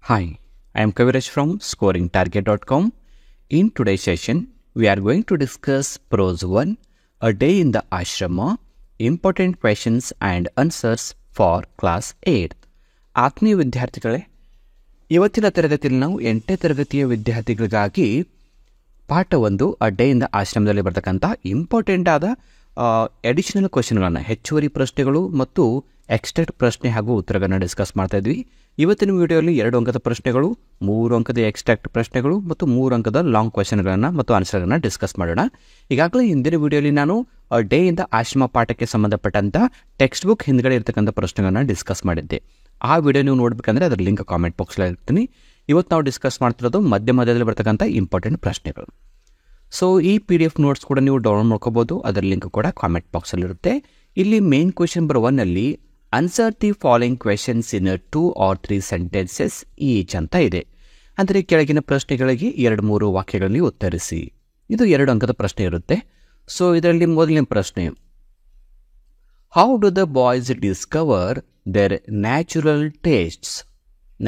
Hi, I am Kaviraj from scoringtarget.com. In today's session, we are going to discuss Prose 1, A Day in the Ashrama, Important Questions and Answers for Class 8. ಆತ್ಮೀಯ ವಿದ್ಯಾರ್ಥಿಗಳೇ, ಇವತ್ತಿನ ತರಗತಿಯಲ್ಲಿ ನಾವು 8ನೇ ತರಗತಿಯ ವಿದ್ಯಾರ್ಥಿಗಳಿಗಾಗಿ ಪಾಠ 1 ಅ day in the ಆಶ್ರಮದಲ್ಲಿ ಬರ್ತಕ್ಕಂಥ ಇಂಪಾರ್ಟೆಂಟ್ ಆದ ಅಡಿಷನಲ್ ಕ್ವಶನ್ಗಳನ್ನು, ಹೆಚ್ಚುವರಿ ಪ್ರಶ್ನೆಗಳು ಮತ್ತು ಎಕ್ಸ್ಟ್ರಾಕ್ಟ್ ಪ್ರಶ್ನೆ ಹಾಗೂ ಉತ್ತರಗಳನ್ನು ಡಿಸ್ಕಸ್ ಮಾಡ್ತಾ ಇದ್ವಿ. ಇವತ್ತಿನ ವಿಡಿಯೋಲಿ 2 ಅಂಕದ ಪ್ರಶ್ನೆಗಳು, 3 ಅಂಕದ ಎಕ್ಸ್ಟ್ರಾಕ್ಟ್ ಪ್ರಶ್ನೆಗಳು ಮತ್ತು 3 ಅಂಕದ ಲಾಂಗ್ ಕ್ವಶನ್ಗಳನ್ನು ಮತ್ತು ಆನ್ಸರ್ಗಳನ್ನು ಡಿಸ್ಕಸ್ ಮಾಡೋಣ. ಈಗಾಗಲೇ ಹಿಂದಿನ ವಿಡಿಯೋಲಿ ನಾನು ಡೇ ಇಂದ ಆಶ್ರಮ ಪಾಠಕ್ಕೆ ಸಂಬಂಧಪಟ್ಟಂಥ ಟೆಕ್ಸ್ಟ್ ಬುಕ್ ಹಿಂದ್ಗಡೆ ಇರತಕ್ಕಂಥ ಪ್ರಶ್ನೆಗಳನ್ನು ಡಿಸ್ಕಸ್ ಮಾಡಿದ್ದೆ. ಆ ವಿಡಿಯೋ ನೀವು ನೋಡಬೇಕಂದ್ರೆ ಅದರ ಲಿಂಕ್ ಕಾಮೆಂಟ್ ಬಾಕ್ಸಲ್ಲಿ ಇರ್ತೀನಿ. ಇವತ್ತು ನಾವು ಡಿಸ್ಕಸ್ ಮಾಡ್ತಿರೋದು ಮಧ್ಯದಲ್ಲಿ ಬರ್ತಕ್ಕಂಥ ಇಂಪಾರ್ಟೆಂಟ್ ಪ್ರಶ್ನೆಗಳು. ಸೊ ಈ PDF ನೋಟ್ಸ್ ಕೂಡ ನೀವು ಡೌನ್ಲೋಡ್ ಮಾಡ್ಕೋಬೋದು, ಅದರ ಲಿಂಕ್ ಕೂಡ ಕಾಮೆಂಟ್ ಬಾಕ್ಸಲ್ಲಿರುತ್ತೆ. ಇಲ್ಲಿ ಮೇನ್ ಕ್ವೆಶನ್ ನಂಬರ್ 1ನಲ್ಲಿ answer the following questions in 2 or 3 sentences each ಅಂತ ಇದೆ. ಅಂದರೆ ಕೆಳಗಿನ ಪ್ರಶ್ನೆಗಳಿಗೆ 2-3 ವಾಕ್ಯಗಳಲ್ಲಿ ಉತ್ತರಿಸಿ. ಇದು 2 ಅಂಕದ ಪ್ರಶ್ನೆ ಇರುತ್ತೆ. ಸೊ ಇದರಲ್ಲಿ ಮೊದಲನೇ ಪ್ರಶ್ನೆ, how do the boys discover their natural tastes?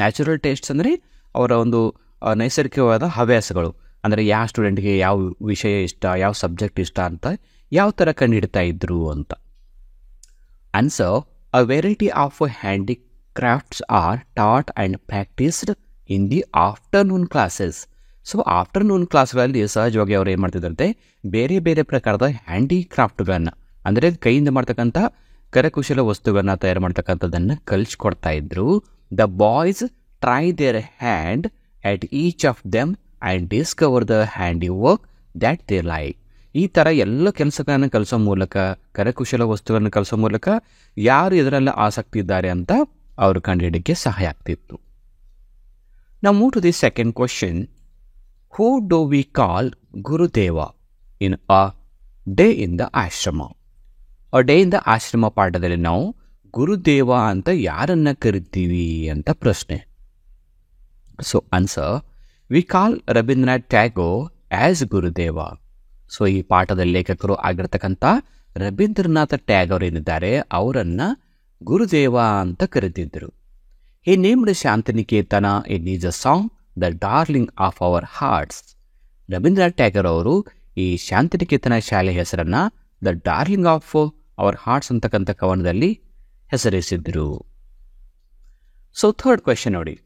Natural tastes ಅಂದರೆ ಅವರ ಒಂದು ನೈಸರ್ಗಿಕವಾದ ಹವ್ಯಾಸಗಳು. ಅಂದರೆ ಯಾವ ಸ್ಟೂಡೆಂಟ್ಗೆ ಯಾವ ವಿಷಯ ಇಷ್ಟ, ಯಾವ ಸಬ್ಜೆಕ್ಟ್ ಇಷ್ಟ ಅಂತ ಯಾವ ಥರ ಕಂಡುಹಿಡ್ತಾ ಇದ್ರು ಅಂತ. Answer, a variety of handicrafts are taught and practiced in the afternoon classes. So afternoon ಕ್ಲಾಸ್ಗಳಲ್ಲಿ ಸಹಜವಾಗಿ ಅವರು ಏನು ಮಾಡ್ತಿದ್ದಂತೆ, ಬೇರೆ ಬೇರೆ ಪ್ರಕಾರದ ಹ್ಯಾಂಡಿಕ್ರಾಫ್ಟ್ಗಳನ್ನು, ಅಂದರೆ ಕೈಯಿಂದ ಮಾಡ್ತಕ್ಕಂಥ ಕರಕುಶಲ ವಸ್ತುಗಳನ್ನು ತಯಾರು ಮಾಡ್ತಕ್ಕಂಥದ್ದನ್ನು ಕಲಿಸ್ಕೊಡ್ತಾ ಇದ್ರು. The boys try their hand at each of them and discover the handiwork that they like. ಈ ಥರ ಎಲ್ಲ ಕೆಲಸಗಳನ್ನು ಕಲಿಸೋ ಮೂಲಕ, ಕರಕುಶಲ ವಸ್ತುಗಳನ್ನು ಕಲಿಸೋ ಮೂಲಕ ಯಾರು ಇದರಲ್ಲಿ ಆಸಕ್ತಿ ಇದ್ದಾರೆ ಅಂತ ಅವರು ಕಂಡುಹಿಡಿಯಕ್ಕೆ ಸಹಾಯ ಆಗ್ತಿತ್ತು. Now move to the second question. Who do we call Gurudeva in a day in the ashrama? A day in the ashrama ಪಾಠದಲ್ಲಿ ನಾವು ಗುರುದೇವ ಅಂತ ಯಾರನ್ನ ಕರಿತೀವಿ ಅಂತ ಪ್ರಶ್ನೆ. So answer, we call Rabindranath Tagore as Gurudeva. So ಈ ಪಾಠದ ಲೇಖಕರು ಆಗಿರ್ತಕ್ಕಂಥ ರವೀಂದ್ರನಾಥ ಟ್ಯಾಗೋರ್ ಏನಿದ್ದಾರೆ ಅವರನ್ನು ಗುರುದೇವ ಅಂತ ಕರೆದಿದ್ದರು. ಈ named Shantiniketan in his a song the darling of our hearts. Rabindranath Tagore ಅವರು ಈ ಶಾಂತಿನಿಕೇತನ ಶಾಲೆ ಹೆಸರನ್ನು the darling of our hearts ಅಂತಕ್ಕಂಥ ಕವನದಲ್ಲಿ ಹೆಸರಿಸಿದ್ರು. ಸೊ ಥರ್ಡ್ ಕ್ವೆಶನ್ ನೋಡಿ,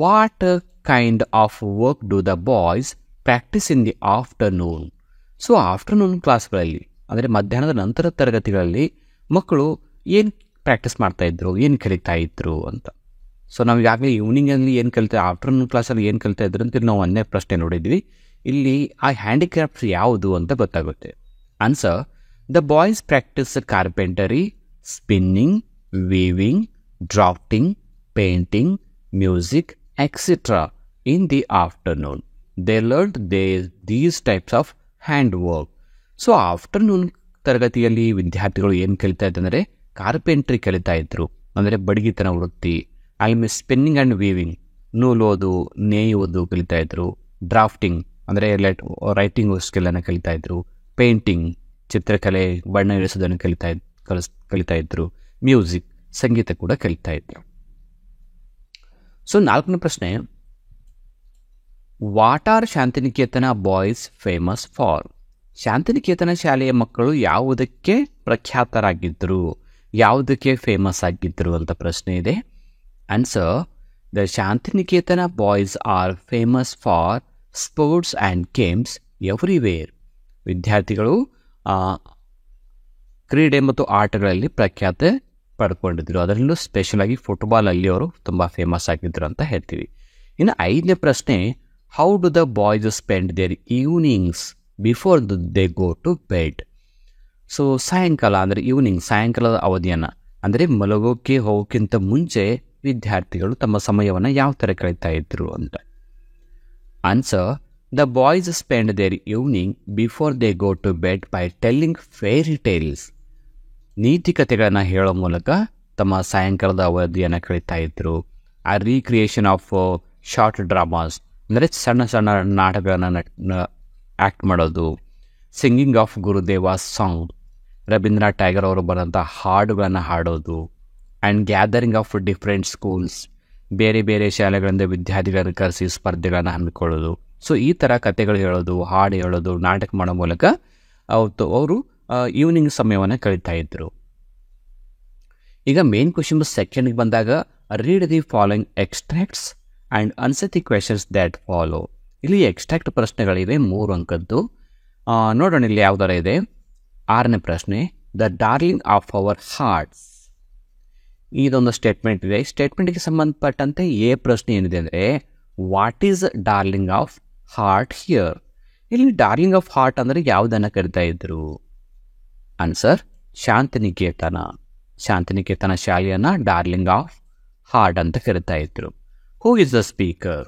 what kind of work do the boys practice in the afternoon? So afternoon ಕ್ಲಾಸ್ಗಳಲ್ಲಿ, ಅಂದರೆ ಮಧ್ಯಾಹ್ನದ ನಂತರ ತರಗತಿಗಳಲ್ಲಿ ಮಕ್ಕಳು ಏನು ಪ್ರಾಕ್ಟೀಸ್ ಮಾಡ್ತಾಯಿದ್ರು, ಏನು ಕಲಿತಾ ಇದ್ರು ಅಂತ. ಸೊ ನಾವು ಈಗಾಗಲೇ ಈವ್ನಿಂಗಲ್ಲಿ ಏನು ಕಲಿತಾ, ಆಫ್ಟರ್ನೂನ್ ಕ್ಲಾಸಲ್ಲಿ ಏನು ಕಲಿತಾ ಇದ್ರು ಅಂತ ನಾವು ಒಂದೇ ಪ್ರಶ್ನೆ ನೋಡಿದ್ವಿ. ಇಲ್ಲಿ ಆ ಹ್ಯಾಂಡಿಕ್ರಾಫ್ಟ್ಸ್ ಯಾವುದು ಅಂತ ಗೊತ್ತಾಗುತ್ತೆ. Answer, the boys practice ಕಾರ್ಪೆಂಟರಿ, spinning, weaving, drafting, painting, music, etcetera in the afternoon. They learned these types of hand work. So afternoon ತರಗತಿಯಲ್ಲಿ ವಿದ್ಯಾರ್ಥಿಗಳು ಏನು ಕಲಿತಾ ಇದ್ದಂದರೆ ಕಾರ್ಪೆಂಟ್ರಿ ಕಲಿತಾ ಇದ್ರು, ಅಂದರೆ ಬಡಗಿತನ ವೃತ್ತಿ. ಆಮೇಲೆ ಸ್ಪಿನ್ನಿಂಗ್ ಆ್ಯಂಡ್ ವೀವಿಂಗ್, ನೂಲೋದು, ನೇಯುವುದು ಕಲಿತಾ ಇದ್ರು. ಡ್ರಾಫ್ಟಿಂಗ್ ಅಂದರೆ ರೈಟಿಂಗ್ ಸ್ಕಿಲ್ಲನ್ನು ಕಲಿತಾ ಇದ್ರು. ಪೇಂಟಿಂಗ್, ಚಿತ್ರಕಲೆ, ಬಣ್ಣ ಇಳಿಸೋದನ್ನು ಕಲಿತಾ ಇದ್ರು. ಮ್ಯೂಸಿಕ್, ಸಂಗೀತ ಕೂಡ ಕಲಿತಾ ಇದ್ರು. ಸೊ 4ನೇ ಪ್ರಶ್ನೆ, what are Shantiniketan boys famous for? Shantiniketan ಶಾಲೆಯ ಮಕ್ಕಳು ಯಾವುದಕ್ಕೆ ಪ್ರಖ್ಯಾತರಾಗಿದ್ದರು, ಯಾವುದಕ್ಕೆ ಫೇಮಸ್ ಆಗಿದ್ದರು ಅಂತ ಪ್ರಶ್ನೆ ಇದೆ. Answer, the Shantiniketan boys are famous for sports and games everywhere. ವಿದ್ಯಾರ್ಥಿಗಳು ಕ್ರೀಡೆ ಮತ್ತು ಆಟಗಳಲ್ಲಿ ಪ್ರಖ್ಯಾತೆ ಪಡ್ಕೊಂಡಿದ್ರು. ಅದರಲ್ಲೂ ಸ್ಪೆಷಲ್ ಆಗಿ ಫುಟ್ಬಾಲಲ್ಲಿ ಅವರು ತುಂಬ ಫೇಮಸ್ ಆಗಿದ್ರು ಅಂತ ಹೇಳ್ತೀವಿ. ಇನ್ನು 5ನೇ ಪ್ರಶ್ನೆ, how do the boys spend their evenings before they go to bed? So ಸಾಯಂಕಾಲ, ಅಂದರೆ ಈವ್ನಿಂಗ್, ಸಾಯಂಕಾಲದ ಅವಧಿಯನ್ನು, ಅಂದರೆ ಮಲಗೋಕ್ಕೆ ಹೋಗೋಕ್ಕಿಂತ ಮುಂಚೆ ವಿದ್ಯಾರ್ಥಿಗಳು ತಮ್ಮ ಸಮಯವನ್ನು ಯಾವ ಥರ ಕಳೀತಾ ಇದ್ರು ಅಂತ. Answer, the boys spend their evening before they go to bed by telling fairy tales. ನೀತಿ ಕಥೆಗಳನ್ನು ಹೇಳೋ ಮೂಲಕ ತಮ್ಮ ಸಾಯಂಕಾಲದ ಅವಧಿಯನ್ನು ಕಳೀತಾ ಇದ್ರು. ಆ ರೀಕ್ರಿಯೇಷನ್ ಆಫ್ ಶಾರ್ಟ್ ಡ್ರಾಮಾಸ್, ಅಂದರೆ ಸಣ್ಣ ಸಣ್ಣ ನಾಟಕಗಳನ್ನು ಆ್ಯಕ್ಟ್ ಮಾಡೋದು. Singing of Gurudev song, Ravindranath Tagore ಅವರು ಬರೆದಂಥ ಹಾಡುಗಳನ್ನು ಹಾಡೋದು. And gathering of different schools, ಬೇರೆ ಬೇರೆ ಶಾಲೆಗಳಿಂದ ವಿದ್ಯಾರ್ಥಿಗಳನ್ನು ಕರೆಸಿ ಸ್ಪರ್ಧೆಗಳನ್ನು ಹಮ್ಮಿಕೊಳ್ಳೋದು. ಸೊ ಈ ಥರ ಕಥೆಗಳು ಹೇಳೋದು, ಹಾಡು ಹೇಳೋದು, ನಾಟಕ ಮಾಡೋ ಮೂಲಕ ಅವರು ಈವ್ನಿಂಗ್ ಸಮಯವನ್ನು ಕಳೀತಾ ಇದ್ದರು. ಈಗ ಮೇನ್ ಕ್ವೆಶನ್ ಸೆಕೆಂಡ್ಗೆ ಬಂದಾಗ read the following extracts and answer the questions that follow. ಇಲ್ಲಿ ಎಕ್ಸ್ಟ್ರಾಕ್ಟ್ ಪ್ರಶ್ನೆಗಳಿವೆ 3 ಅಂಕದ್ದು. ನೋಡೋಣ ಇಲ್ಲಿ ಯಾವ್ದಾರ ಇದೆ. 6ನೇ ಪ್ರಶ್ನೆ, the darling of our arts. ಇದೊಂದು ಸ್ಟೇಟ್ಮೆಂಟ್ ಇದೆ. ಸ್ಟೇಟ್ಮೆಂಟ್ಗೆ ಸಂಬಂಧಪಟ್ಟಂತೆ ಎ ಪ್ರಶ್ನೆ ಏನಿದೆ ಅಂದರೆ, what is darling of heart here? ಇಲ್ಲಿ ಡಾರ್ಲಿಂಗ್ ಆಫ್ ಹಾರ್ಟ್ ಅಂದರೆ ಯಾವುದನ್ನು ಕರಿತಾ ಇದ್ರು? ಆನ್ಸರ್, ಶಾಂತಿನಿಕೇತನ. ಶಾಂತಿನಿಕೇತನ ಶಾಲೆಯನ್ನು ಡಾರ್ಲಿಂಗ್ ಆಫ್ ಹಾರ್ಟ್ ಅಂತ ಕರಿತಾ ಇದ್ರು. Who is the speaker?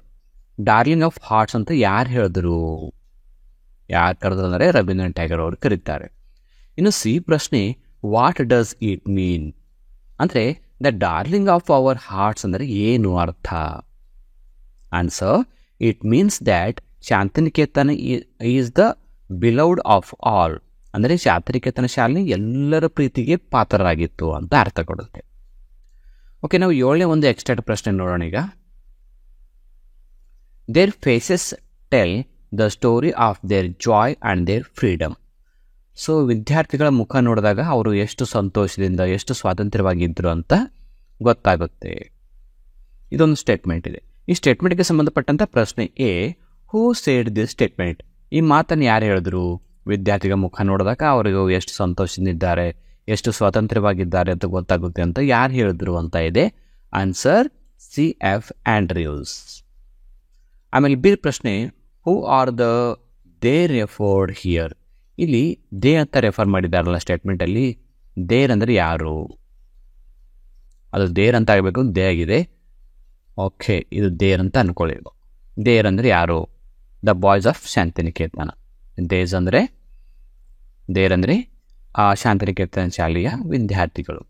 Darling of hearts ಅಂತ ಯಾರು ಹೇಳಿದ್ರು? ಯಾರು ಕರೆದ್ರು ಅಂದರೆ ರವೀಂದ್ರನಾಥ್ ಟ್ಯಾಗೂರ್ ಅವರು ಕರೀತಾರೆ. ಇನ್ನು ಸಿ ಪ್ರಶ್ನೆ, ವಾಟ್ ಡಸ್ ಇಟ್ ಮೀನ್? ಅಂದರೆ the darling of our hearts ಅಂದರೆ ಏನು ಅರ್ಥ? Answer, it means that Shantiniketan is the beloved of all. ಅಂದರೆ ಶಾಂತಿನಿಕೇತನ ಶಾಲೆ ಎಲ್ಲರ ಪ್ರೀತಿಗೆ ಪಾತ್ರರಾಗಿತ್ತು ಅಂತ ಅರ್ಥ ಕೊಡುತ್ತೆ. ಓಕೆ, ನಾವು 7ನೇ ಒಂದು ಎಕ್ಸ್ಟ್ರಾಕ್ಟ್ ಪ್ರಶ್ನೆ ನೋಡೋಣ ಈಗ. Their faces tell the story of their joy and their freedom. So ವಿದ್ಯಾರ್ಥಿಗಳ ಮುಖ ನೋಡಿದಾಗ ಅವರು ಎಷ್ಟು ಸಂತೋಷದಿಂದ, ಎಷ್ಟು ಸ್ವಾತಂತ್ರ್ಯವಾಗಿದ್ದರು ಅಂತ ಗೊತ್ತಾಗುತ್ತೆ. ಇದೊಂದು ಸ್ಟೇಟ್ಮೆಂಟ್ ಇದೆ. ಈ ಸ್ಟೇಟ್ಮೆಂಟ್ಗೆ ಸಂಬಂಧಪಟ್ಟಂಥ ಪ್ರಶ್ನೆ A, who said this statement? ಈ ಮಾತನ್ನು ಯಾರು ಹೇಳಿದ್ರು? ವಿದ್ಯಾರ್ಥಿಗಳ ಮುಖ ನೋಡಿದಾಗ ಅವರಿಗೂ ಎಷ್ಟು ಸಂತೋಷದಿಂದಿದ್ದಾರೆ, ಎಷ್ಟು ಸ್ವಾತಂತ್ರ್ಯವಾಗಿದ್ದಾರೆ ಅಂತ ಗೊತ್ತಾಗುತ್ತೆ ಅಂತ ಯಾರು ಹೇಳಿದ್ರು ಅಂತ ಇದೆ. Answer, C.F. ಆಂಡ್ರ್ಯೂಸ್. ಆಮೇಲೆ ಬಿ ಪ್ರಶ್ನೆ, who are the their referred here? ಇಲ್ಲಿ ದೇ ಅಂತ ರೆಫರ್ ಮಾಡಿದ್ದಾರಲ್ಲ ಸ್ಟೇಟ್ಮೆಂಟಲ್ಲಿ, ದೇರ್ ಅಂದರೆ ಯಾರು? ಅದು ದೇರ್ ಅಂತ ಆಗಬೇಕು, ದೇ ಆಗಿದೆ. ಓಕೆ, ಇದು ದೇರ್ ಅಂತ ಅಂದ್ಕೊಳ್ಳಿ. ದೇರ್ ಅಂದರೆ ಯಾರು? The boys of Shantiniketan. Their ಅಂದರೆ ಆ ಶಾಂತಿನಿಕೇತನ ಶಾಲೆಯ ವಿದ್ಯಾರ್ಥಿಗಳು.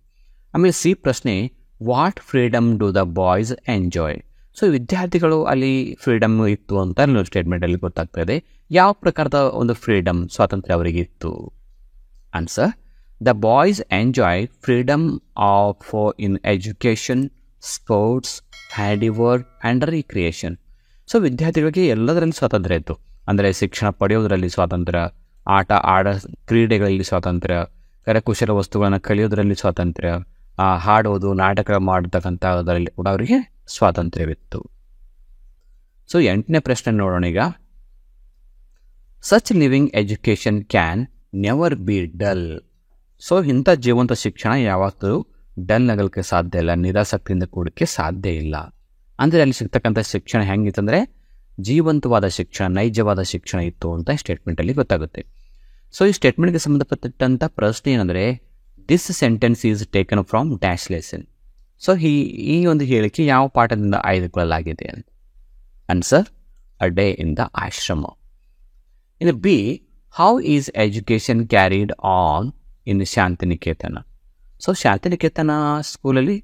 ಆಮೇಲೆ ಸಿ ಪ್ರಶ್ನೆ, what freedom do the boys enjoy? So ವಿದ್ಯಾರ್ಥಿಗಳು ಅಲ್ಲಿ ಫ್ರೀಡಮ್ ಇತ್ತು ಅಂತ ಸ್ಟೇಟ್ಮೆಂಟಲ್ಲಿ ಗೊತ್ತಾಗ್ತಾ ಇದೆ. ಯಾವ ಪ್ರಕಾರದ ಒಂದು ಫ್ರೀಡಮ್, ಸ್ವಾತಂತ್ರ್ಯ ಅವರಿಗೆ ಇತ್ತು? Answer, the boys enjoy freedom of in education, sports, handiwork and recreation. So ವಿದ್ಯಾರ್ಥಿಗಳಿಗೆ ಎಲ್ಲದರಲ್ಲಿ ಸ್ವಾತಂತ್ರ್ಯ ಇತ್ತು. ಅಂದರೆ ಶಿಕ್ಷಣ ಪಡೆಯೋದರಲ್ಲಿ ಸ್ವಾತಂತ್ರ್ಯ, ಕ್ರೀಡೆಗಳಲ್ಲಿ ಸ್ವಾತಂತ್ರ್ಯ, ಕರಕುಶಲ ವಸ್ತುಗಳನ್ನು ಕಲಿಯೋದರಲ್ಲಿ ಸ್ವಾತಂತ್ರ್ಯ, ಹಾಡೋದು, ನಾಟಕ ಮಾಡತಕ್ಕಂಥದ್ರಲ್ಲಿ ಕೂಡ ಅವರಿಗೆ ಸ್ವಾತಂತ್ರ್ಯವಿತ್ತು. ಸೊ 8ನೇ ಪ್ರಶ್ನೆ ನೋಡೋಣ ಈಗ. Such living education can never be dull. So ಇಂಥ ಜೀವಂತ ಶಿಕ್ಷಣ ಯಾವತ್ತೂ ಡಲ್ ಆಗಲಿಕ್ಕೆ ಸಾಧ್ಯ ಇಲ್ಲ, ನಿರಾಸಕ್ತಿಯಿಂದ ಕೂಡಕ್ಕೆ ಸಾಧ್ಯ ಇಲ್ಲ. ಅಂದರೆ ಅಲ್ಲಿ ಸಿಗ್ತಕ್ಕಂಥ ಶಿಕ್ಷಣ ಹೆಂಗಿತ್ತಂದರೆ ಜೀವಂತವಾದ ಶಿಕ್ಷಣ, ನೈಜವಾದ ಶಿಕ್ಷಣ ಇತ್ತು ಅಂತ ಸ್ಟೇಟ್ಮೆಂಟಲ್ಲಿ ಗೊತ್ತಾಗುತ್ತೆ. ಸೊ ಈ ಸ್ಟೇಟ್ಮೆಂಟ್ಗೆ ಸಂಬಂಧಪಟ್ಟಂಥ ಪ್ರಶ್ನೆ ಏನಂದರೆ, this sentence is taken from dash lesson. So ಈ ಒಂದು ಹೇಳಿಕೆ ಯಾವ ಪಾಠದಿಂದ ಆಯ್ದುಕೊಳ್ಳಲಾಗಿದೆ? Answer, a day in the ashram. ಇನ್ನು B, how is education carried on in Shantiniketan? So Shantiniketan ಸ್ಕೂಲಲ್ಲಿ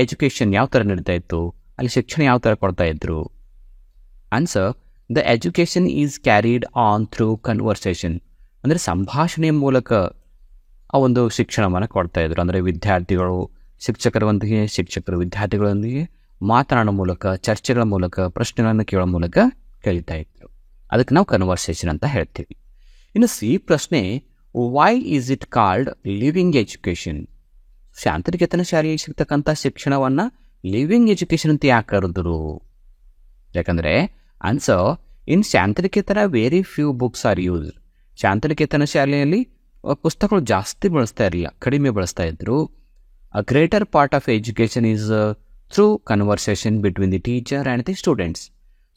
ಎಜುಕೇಷನ್ ಯಾವ ಥರ ನಡೀತಾ ಇತ್ತು? ಅಲ್ಲಿ ಶಿಕ್ಷಣ ಯಾವ ಥರ ಕೊಡ್ತಾ ಇದ್ರು? Answer, the education is carried on through conversation. ಅಂದರೆ ಸಂಭಾಷಣೆಯ ಮೂಲಕ ಆ ಒಂದು ಶಿಕ್ಷಣವನ್ನು ಕೊಡ್ತಾ ಇದ್ರು. ಅಂದರೆ ವಿದ್ಯಾರ್ಥಿಗಳು ಶಿಕ್ಷಕರೊಂದಿಗೆ, ಶಿಕ್ಷಕರು ವಿದ್ಯಾರ್ಥಿಗಳೊಂದಿಗೆ ಮಾತನಾಡೋ ಮೂಲಕ, ಚರ್ಚೆಗಳ ಮೂಲಕ, ಪ್ರಶ್ನೆಗಳನ್ನು ಕೇಳೋ ಮೂಲಕ ಕಲಿತಾ ಇದ್ರು. ಅದಕ್ಕೆ ನಾವು ಕನ್ವರ್ಸೇಷನ್ ಅಂತ ಹೇಳ್ತೀವಿ. ಇನ್ನು ಸಿ ಪ್ರಶ್ನೆ, why is it called living education? Shantiniketan ಶಾಲೆಯಲ್ಲಿ ಸಿಗ್ತಕ್ಕಂಥ ಶಿಕ್ಷಣವನ್ನು ಲಿವಿಂಗ್ ಎಜುಕೇಷನ್ ಅಂತ ಯಾಕೆ ಕರೆದ್ರು? ಯಾಕಂದರೆ answer, in Shantiniketan very few books are used. Shantiniketan ಶಾಲೆಯಲ್ಲಿ ಪುಸ್ತಕಗಳು ಜಾಸ್ತಿ ಬಳಸ್ತಾ ಇರಲಿಲ್ಲ, ಕಡಿಮೆ ಬಳಸ್ತಾ ಇದ್ರು. A greater part of education is through conversation between the teacher and the students.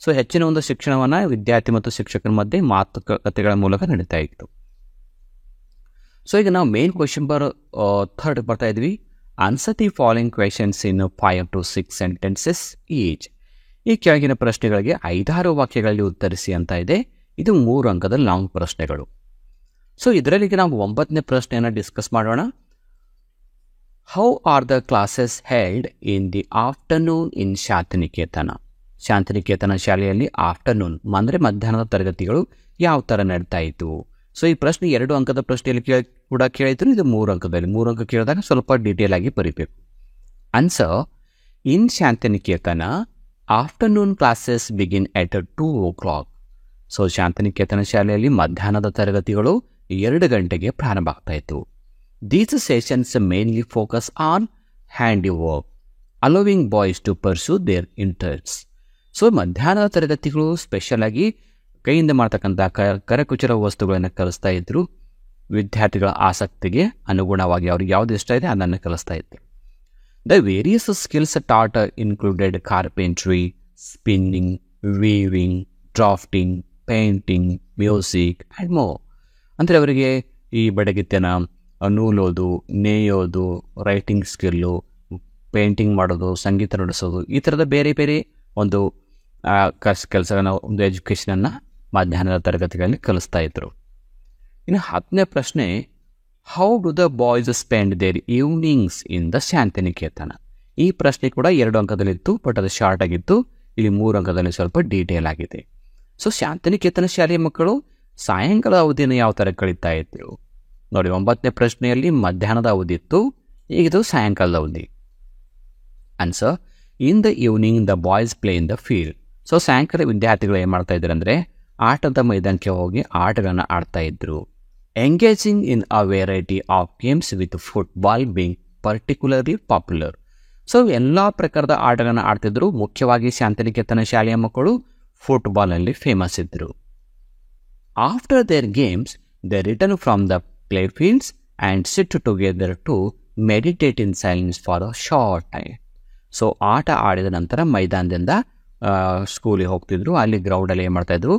So ಹೆಚ್ಚಿನ ಒಂದು ಶಿಕ್ಷಣವನ್ನು ವಿದ್ಯಾರ್ಥಿ ಮತ್ತು ಶಿಕ್ಷಕರ ಮಧ್ಯೆ ಮಾತುಕತೆಗಳ ಮೂಲಕ ನಡೀತಾ ಇತ್ತು. ಸೊ ಈಗ ನಾವು ಮೇನ್ ಕ್ವೆಶನ್ ಥರ್ಡ್ ಬರ್ತಾ ಇದ್ವಿ. Answer the following questions in 5 to 6 sentences each. ಈ ಕೆಳಗಿನ ಪ್ರಶ್ನೆಗಳಿಗೆ 5-6 ವಾಕ್ಯಗಳಲ್ಲಿ ಉತ್ತರಿಸಿ ಅಂತ ಇದೆ. ಇದು 3 ಅಂಕದ ಲಾಂಗ್ ಪ್ರಶ್ನೆಗಳು. ಸೊ ಇದರಲ್ಲಿ ನಾವು 9ನೇ ಪ್ರಶ್ನೆಯನ್ನು ಡಿಸ್ಕಸ್ ಮಾಡೋಣ. How are the classes held in the afternoon in Shantiniketan? Shantiniketan ಶಾಲೆಯಲ್ಲಿ ಆಫ್ಟರ್ನೂನ್ ಅಂದರೆ ಮಧ್ಯಾಹ್ನದ ತರಗತಿಗಳು ಯಾವ ಥರ ನಡೀತಾ ಇತ್ತು? ಸೊ ಈ ಪ್ರಶ್ನೆ 2 ಅಂಕದ ಪ್ರಶ್ನೆಯಲ್ಲಿ ಕೂಡ ಕೇಳಿದ್ರು. ಇದು 3 ಅಂಕದಲ್ಲಿ. 3 ಅಂಕ ಕೇಳಿದಾಗ ಸ್ವಲ್ಪ ಡೀಟೇಲ್ ಆಗಿ ಬರೀಬೇಕು. Answer, in Shantiniketan afternoon classes begin at 2 o'clock. So Shantiniketan ಶಾಲೆಯಲ್ಲಿ ಮಧ್ಯಾಹ್ನದ ತರಗತಿಗಳು 2 ಗಂಟೆಗೆ ಪ್ರಾರಂಭ ಆಗ್ತಾ ಇತ್ತು. These sessions mainly focus on handy work, allowing boys to pursue their interests. So ಮಧ್ಯಾಹ್ನದ ತರಗತಿಗಳು ಸ್ಪೆಷಲ್ ಆಗಿ ಕೈಯಿಂದ ಮಾಡ್ತಕ್ಕಂಥ ಕರಕುಚರ ವಸ್ತುಗಳನ್ನು ಕಲಿಸ್ತಾ ಇದ್ರು. ವಿದ್ಯಾರ್ಥಿಗಳ ಆಸಕ್ತಿಗೆ ಅನುಗುಣವಾಗಿ ಅವ್ರಿಗೆ ಯಾವ್ದು ಇಷ್ಟ ಇದೆ ಅದನ್ನು ಕಲಿಸ್ತಾ ಇದ್ರು. The various skills taught included carpentry, spinning, weaving, drafting, painting, music and more. ಅಂದರೆ ಅವರಿಗೆ ಈ ಬಡಗಿತನ, ನೂಲೋದು, ನೇಯೋದು, ರೈಟಿಂಗ್ ಸ್ಕಿಲ್ಲು, ಪೇಂಟಿಂಗ್ ಮಾಡೋದು, ಸಂಗೀತ ನುಡಿಸೋದು, ಈ ಥರದ ಬೇರೆ ಬೇರೆ ಒಂದು ಕೆಲಸಗಳನ್ನ, ಒಂದು ಎಜುಕೇಷನನ್ನು ಮಧ್ಯಾಹ್ನದ ತರಗತಿಗಳಲ್ಲಿ ಕಲಿಸ್ತಾ ಇದ್ರು. ಇನ್ನು 10ನೇ ಪ್ರಶ್ನೆ, how do the boys spend their evenings in the Shantiniketan? ಈ ಪ್ರಶ್ನೆ ಕೂಡ 2 ಅಂಕದಲ್ಲಿತ್ತು, ಬಟ್ ಅದು ಶಾರ್ಟ್ ಆಗಿತ್ತು. ಇಲ್ಲಿ 3 ಅಂಕದಲ್ಲಿ ಸ್ವಲ್ಪ ಡೀಟೇಲ್ ಆಗಿದೆ. ಸೊ ಶಾಂತಿನಿಕೇತನ ಶಾಲೆಯ ಮಕ್ಕಳು ಸಾಯಂಕಾಲ ಅವಧಿಯನ್ನು ಯಾವ ಥರ ಕಳೀತಾ ಇದ್ರು ನೋಡಿ. 9ನೇ ಪ್ರಶ್ನೆಯಲ್ಲಿ ಮಧ್ಯಾಹ್ನದ ಅವಧಿ ಇತ್ತು, ಈಗಿದು ಸಾಯಂಕಾಲದ ಅವಧಿ. Answer, in the evening the boys play in the field. So ಸಾಯಂಕಾಲ ವಿದ್ಯಾರ್ಥಿಗಳು ಏನು ಮಾಡ್ತಾ ಇದ್ರು ಅಂದರೆ ಆಟದ ಮೈದಾನಕ್ಕೆ ಹೋಗಿ ಆಟಗಳನ್ನು ಆಡ್ತಾ ಇದ್ರು. Engaging in a variety of games with football being particularly popular. So ಎಲ್ಲ ಪ್ರಕಾರದ ಆಟಗಳನ್ನು ಆಡ್ತಿದ್ರು. ಮುಖ್ಯವಾಗಿ ಶಾಂತಿನಿಕೇತನ ಶಾಲೆಯ ಮಕ್ಕಳು ಫುಟ್ಬಾಲಲ್ಲಿ ಫೇಮಸ್ ಇದ್ದರು. After their games they return from the play fields and sit together to meditate in silence for a short time. So ಆಟ ಆಡಿದ ನಂತರ ಮೈದಾನದಿಂದ ಸ್ಕೂಲಿಗೆ ಹೋಗ್ತಿದ್ರು. ಅಲ್ಲಿ ಗ್ರೌಂಡಲ್ಲಿ ಏನು ಮಾಡ್ತಾಯಿದ್ರು,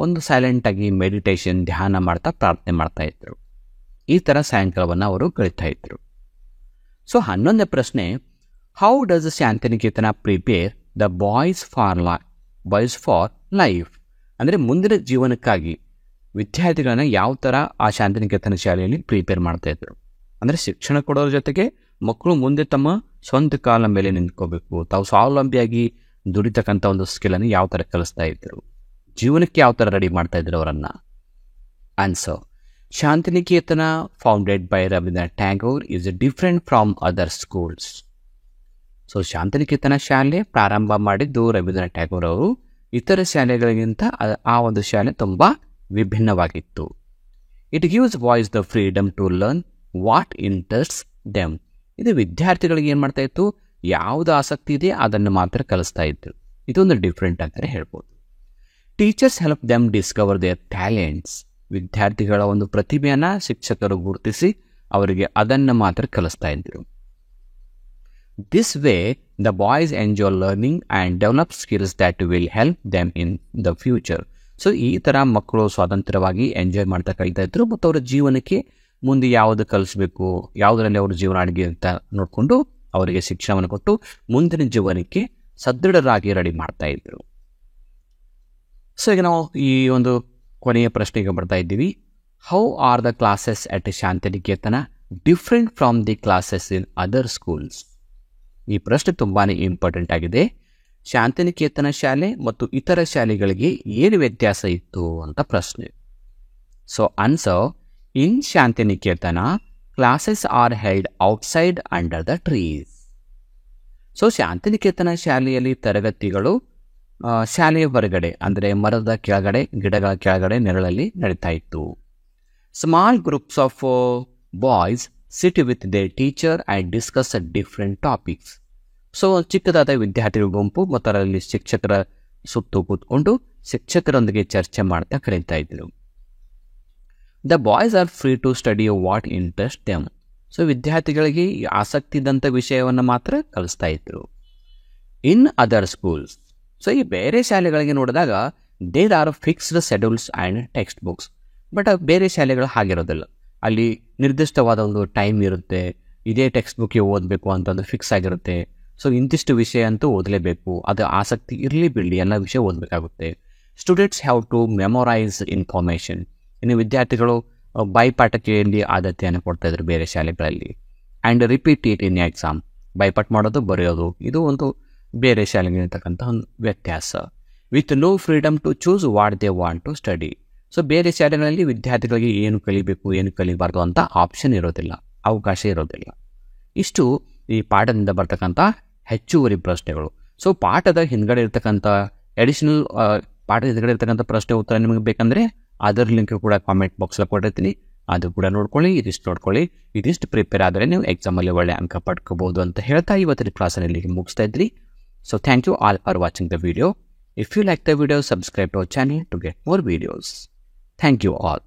ಒಂದು ಸೈಲೆಂಟಾಗಿ ಮೆಡಿಟೇಷನ್, ಧ್ಯಾನ ಮಾಡ್ತಾ ಪ್ರಾರ್ಥನೆ ಮಾಡ್ತಾಯಿದ್ರು. ಈ ಥರ ಸಾಯಂಕಾಲವನ್ನು ಅವರು ಕಳೀತಾ ಇದ್ರು. ಸೊ 11ನೇ ಪ್ರಶ್ನೆ, how does Shantiniketan prepare the boys for life? ಅಂದರೆ ಮುಂದಿನ ಜೀವನಕ್ಕಾಗಿ ವಿದ್ಯಾರ್ಥಿಗಳನ್ನ ಯಾವ ಥರ ಆ ಶಾಂತಿನಿಕೇತನ ಶಾಲೆಯಲ್ಲಿ ಪ್ರಿಪೇರ್ ಮಾಡ್ತಾಯಿದ್ರು. ಅಂದರೆ ಶಿಕ್ಷಣ ಕೊಡೋದ್ರ ಜೊತೆಗೆ ಮಕ್ಕಳು ಮುಂದೆ ತಮ್ಮ ಸ್ವಂತ ಕಾಲ ಮೇಲೆ ನಿಂತ್ಕೋಬೇಕು, ತಾವು ಸ್ವಾವಲಂಬಿಯಾಗಿ ದುಡಿತಕ್ಕಂಥ ಒಂದು ಸ್ಕಿಲ್ಲನ್ನು ಯಾವ ಥರ ಕಲಿಸ್ತಾ ಇದ್ರು, ಜೀವನಕ್ಕೆ ಯಾವ ಥರ ರೆಡಿ ಮಾಡ್ತಾ ಇದ್ರು ಅವರನ್ನು. Answer, Shantiniketan founded by Rabindranath Tagore is different from other schools. So Shantiniketan ಶಾಲೆ ಪ್ರಾರಂಭ ಮಾಡಿದ್ದು ರವೀಂದ್ರನಾಥ್ ಟ್ಯಾಗೋರ್ ಅವರು. ಇತರ ಶಾಲೆಗಳಿಗಿಂತ ಆ ಒಂದು ಶಾಲೆ ತುಂಬ ವಿಭಿನ್ನವಾಗಿತ್ತು. It gives boys the freedom to learn what interests them. ಇದು ವಿದ್ಯಾರ್ಥಿಗಳಿಗೆ ಏನು ಮಾಡ್ತಾ ಇತ್ತು, ಯಾವುದು ಆಸಕ್ತಿ ಇದೆ ಅದನ್ನು ಮಾತ್ರ ಕಲಿಸ್ತಾ ಇತ್ತು. ಇದೊಂದು ಡಿಫ್ರೆಂಟ್ ಅಂತಲೇ ಹೇಳ್ಬೋದು. Teachers help them discover their talents. ವಿದ್ಯಾರ್ಥಿಗಳ ಒಂದು ಪ್ರತಿಭೆಯನ್ನು ಶಿಕ್ಷಕರು ಗುರುತಿಸಿ ಅವರಿಗೆ ಅದನ್ನು ಮಾತ್ರ ಕಲಿಸ್ತಾ ಇದ್ದರು. This way the boys enjoy learning and develop skills that will help them in the future. So ಈ ಥರ ಮಕ್ಕಳು ಸ್ವಾತಂತ್ರ್ಯವಾಗಿ ಎಂಜಾಯ್ ಮಾಡ್ತಾ ಕಲಿತಾ ಇದ್ರು ಮತ್ತು ಅವರ ಜೀವನಕ್ಕೆ ಮುಂದೆ ಯಾವುದು ಕಲಿಸ್ಬೇಕು, ಯಾವುದರಲ್ಲಿ ಅವ್ರ ಜೀವನ ಅಡಿಗೆ ಅಂತ ನೋಡಿಕೊಂಡು ಅವರಿಗೆ ಶಿಕ್ಷಣವನ್ನು ಕೊಟ್ಟು ಮುಂದಿನ ಜೀವನಕ್ಕೆ ಸದೃಢರಾಗಿ ರೆಡಿ ಮಾಡ್ತಾ ಇದ್ರು. ಸೊ ಈಗ ನಾವು ಈ ಒಂದು ಕೊನೆಯ ಪ್ರಶ್ನೆಗೆ ಬರ್ತಾ ಇದ್ದೀವಿ. How are the classes at Shantiniketan different from the classes in other schools? ಈ ಪ್ರಶ್ನೆ ತುಂಬಾ ಇಂಪಾರ್ಟೆಂಟ್ ಆಗಿದೆ. ಶಾಂತಿನಿಕೇತನ ಶಾಲೆ ಮತ್ತು ಇತರ ಶಾಲೆಗಳಿಗೆ ಏನು ವ್ಯತ್ಯಾಸ ಇತ್ತು ಅಂತ ಪ್ರಶ್ನೆ. So answer, in Shantiniketan classes are held outside under the trees. So Shantiniketan ಶಾಲೆಯಲ್ಲಿ ತರಗತಿಗಳು ಶಾಲೆಯ ಹೊರಗಡೆ ಅಂದರೆ ಮರದ ಕೆಳಗಡೆ, ಗಿಡಗಳ ಕೆಳಗಡೆ ನೆರಳಲ್ಲಿ ನಡೀತಾ ಇತ್ತು. Small groups of boys sit with their teacher and discuss different topics. So ಚಿಕ್ಕದಾದ ವಿದ್ಯಾರ್ಥಿಗಳ ಗುಂಪು ಮತ್ತು ಅದರಲ್ಲಿ ಶಿಕ್ಷಕರ ಸುತ್ತು ಕೂತ್ಕೊಂಡು ಶಿಕ್ಷಕರೊಂದಿಗೆ ಚರ್ಚೆ ಮಾಡ್ತಾ ಕಲಿತಾ ಇದ್ರು. The boys are free to study what interest them. So ವಿದ್ಯಾರ್ಥಿಗಳಿಗೆ ಆಸಕ್ತಿ ಇದ್ದಂಥ ವಿಷಯವನ್ನು ಮಾತ್ರ ಕಲಿಸ್ತಾ ಇದ್ರು. ಇನ್ ಅದರ್ ಸ್ಕೂಲ್ಸ್, ಸೊ ಈ ಬೇರೆ ಶಾಲೆಗಳಿಗೆ ನೋಡಿದಾಗ there are fixed schedules and textbooks. But ಬೇರೆ ಶಾಲೆಗಳು ಹಾಗಿರೋದಿಲ್ಲ. ಅಲ್ಲಿ ನಿರ್ದಿಷ್ಟವಾದ ಒಂದು ಟೈಮ್ ಇರುತ್ತೆ, ಇದೇ ಟೆಕ್ಸ್ಟ್ ಬುಕ್ಗೆ ಓದಬೇಕು ಅಂತಂದು ಫಿಕ್ಸ್ ಆಗಿರುತ್ತೆ. ಸೊ ಇಂತಿಷ್ಟು ವಿಷಯ ಅಂತೂ ಓದಲೇಬೇಕು, ಅದು ಆಸಕ್ತಿ ಇರಲಿ ಬಿಡಲಿ ಎಲ್ಲ ವಿಷಯ ಓದಬೇಕಾಗುತ್ತೆ. Students have to memorise information. ಇನ್ನು ವಿದ್ಯಾರ್ಥಿಗಳು ಬೈಪಾಠಕೆಯಲ್ಲಿ ಆದ್ಯತೆಯನ್ನು ಕೊಡ್ತಾಯಿದ್ರು ಬೇರೆ ಶಾಲೆಗಳಲ್ಲಿ. And repeat it in exam. ಬೈಪಾಠ ಮಾಡೋದು, ಬರೆಯೋದು, ಇದು ಒಂದು ಬೇರೆ ಶಾಲೆಗಳಿರ್ತಕ್ಕಂಥ ಒಂದು ವ್ಯತ್ಯಾಸ. With no freedom to choose what they want to study. So ಬೇರೆ ಶಾಲೆಗಳಲ್ಲಿ ವಿದ್ಯಾರ್ಥಿಗಳಿಗೆ ಏನು ಕಲಿಬೇಕು, ಏನು ಕಲಿಬಾರ್ದು ಅಂತ ಆಪ್ಷನ್ ಇರೋದಿಲ್ಲ, ಅವಕಾಶ ಇರೋದಿಲ್ಲ. ಇಷ್ಟು ಈ ಪಾಠದಿಂದ ಬರ್ತಕ್ಕಂಥ ಹೆಚ್ಚುವರಿ ಪ್ರಶ್ನೆಗಳು. ಸೊ ಪಾಠದ ಹಿಂದ್ಗಡೆ ಇರ್ತಕ್ಕಂಥ ಅಡಿಷನಲ್ ಪಾಠದ ಹಿಂದ್ಗಡೆ ಇರ್ತಕ್ಕಂಥ ಪ್ರಶ್ನೆ ಉತ್ತರ ನಿಮಗೆ ಬೇಕಂದರೆ ಅದರ ಲಿಂಕ್ ಕೂಡ ಕಾಮೆಂಟ್ ಬಾಕ್ಸಲ್ಲಿ ಕೊಟ್ಟಿರ್ತೀನಿ, ಅದು ಕೂಡ ನೋಡ್ಕೊಳ್ಳಿ. ಇದಿಷ್ಟು ಪ್ರಿಪೇರ್ ಆದರೆ ನೀವು ಎಕ್ಸಾಮಲ್ಲಿ ಒಳ್ಳೆ ಅಂಕ ಪಡ್ಕೋಬಹುದು ಅಂತ ಹೇಳ್ತಾ ಇವತ್ತಿನ ಕ್ಲಾಸನ್ನು ಇಲ್ಲಿಗೆ ಮುಗಿಸ್ತಾ ಇದ್ರಿ. So thank you all for watching the video. If you like the video, subscribe to our channel to get more videos. Thank you all.